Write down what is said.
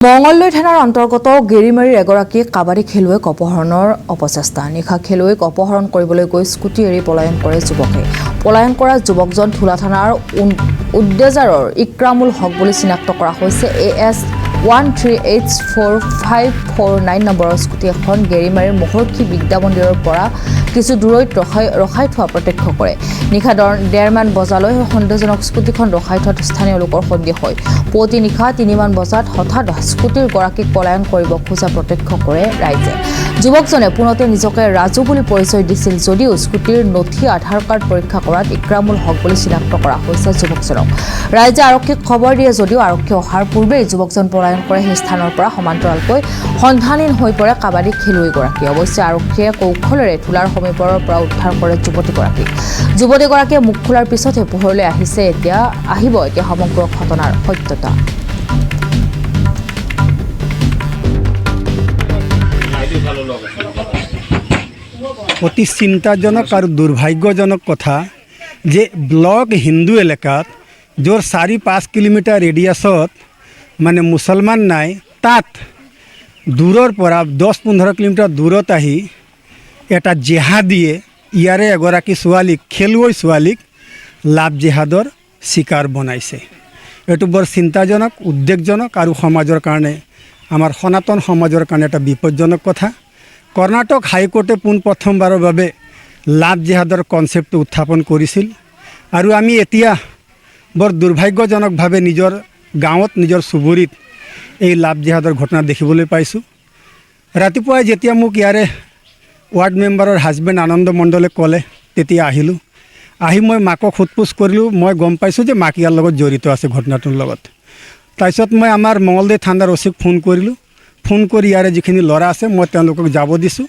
মঙলদৈ থানাৰ অন্তৰ্গত গেৰিমাৰীৰ এগৰাকী কাবাডী খেলুৱৈক অপহৰণৰ অপচেষ্টা। নিশা খেলুৱৈক অপহৰণ কৰিবলৈ গৈ স্কুটি এৰি পলায়ন কৰে যুৱকে। পলায়ন কৰা যুৱকজন ধুলা থানাৰ উদ্দেজাৰৰ ইক্ৰামুল হক বুলি চিনাক্ত কৰা হৈছে। AS 13845449 নম্বৰৰ স্কুটি এখন গেৰিমাৰীৰ মহৰ্ষি বিদ্যা মন্দিৰৰ পৰা কিছু দূৰৈত ৰখাই থোৱা প্ৰত্যক্ষ কৰে। নিশা 1:30 মান বজালৈ সন্দেহজনক স্কুটিখন ৰখাই থোৱাত স্থানীয় লোকৰ সন্দেহ হয়। পুৱতি নিশা 3 মান বজাত হঠাৎ স্কুটিৰ গৰাকীক পলায়ন কৰিব খোজা প্ৰত্যক্ষ কৰে ৰাইজে। যুৱকজনে পুনতে নিজকে ৰাজু বুলি পৰিচয় দিছিল যদিও স্কুটিৰ নথি আধাৰ কাৰ্ড পৰীক্ষা কৰাত ইক্ৰামুল হক বুলি চিনাক্ত কৰা হৈছে যুৱকজনক। ৰাইজে আৰক্ষীক খবৰ দিয়ে যদিও আৰক্ষী অহাৰ পূৰ্বেই যুৱকজন পলায়ন কৰে। সেই স্থানৰ পৰা সমান্তৰালকৈ সন্ধানহীন হৈ পৰে কাবাডী খেলুৱৈগৰাকী। অৱশ্যে আৰক্ষীয়ে কৌশলেৰে ধুলাৰ সমীপৰ পৰা উদ্ধাৰ কৰে যুৱতীগৰাকীক। যুৱতীগৰাকীয়ে মুখ খোলাৰ পিছতহে পোহৰলৈ আহিব এতিয়া সমগ্ৰ ঘটনাৰ সত্যতা। অতি চিন্তাজনক আৰু দুৰ্ভাগ্যজনক কথা যে ব্লক হিন্দু এলেকাত য'ৰ 4-5 কিলোমিটাৰ ৰেডিয়াছত মানে মুছলমান নাই, তাত দূৰৰ পৰা 10-15 কিলোমিটাৰ দূৰত আহি এটা জেহাদীয়ে ইয়াৰে এগৰাকী ছোৱালীক, খেলুৱৈ ছোৱালীক লাভ জেহাদৰ চিকাৰ বনাইছে। এইটো বৰ চিন্তাজনক, উদ্বেগজনক আৰু সমাজৰ কাৰণে, আমাৰ সনাতন সমাজৰ কাৰণে এটা বিপদজনক কথা। কৰ্ণাটক হাইকোৰ্টে পোনপ্ৰথমবাৰৰ বাবে লাভ জেহাদৰ কনচেপ্টটো উত্থাপন কৰিছিল আৰু আমি এতিয়া বৰ দুৰ্ভাগ্যজনকভাৱে নিজৰ গাঁৱত, নিজৰ চুবুৰীত এই লাভ জেহাদৰ ঘটনা দেখিবলৈ পাইছোঁ। ৰাতিপুৱাই যেতিয়া মোক ইয়াৰে ৱাৰ্ড মেম্বাৰৰ হাজবেণ্ড আনন্দ মণ্ডলে ক'লে, তেতিয়া আহিলোঁ। আহি মই মাকক সোধ-পোছ কৰিলোঁ। মই গম পাইছোঁ যে মাক ইয়াৰ লগত জড়িত আছে ঘটনাটোৰ লগত। তাৰপিছত মই আমাৰ মঙলদৈ থানাৰ OC-ক ফোন কৰিলোঁ। ফোন কৰি ইয়াৰে যিখিনি ল'ৰা আছে মই তেওঁলোকক যাব দিছোঁ।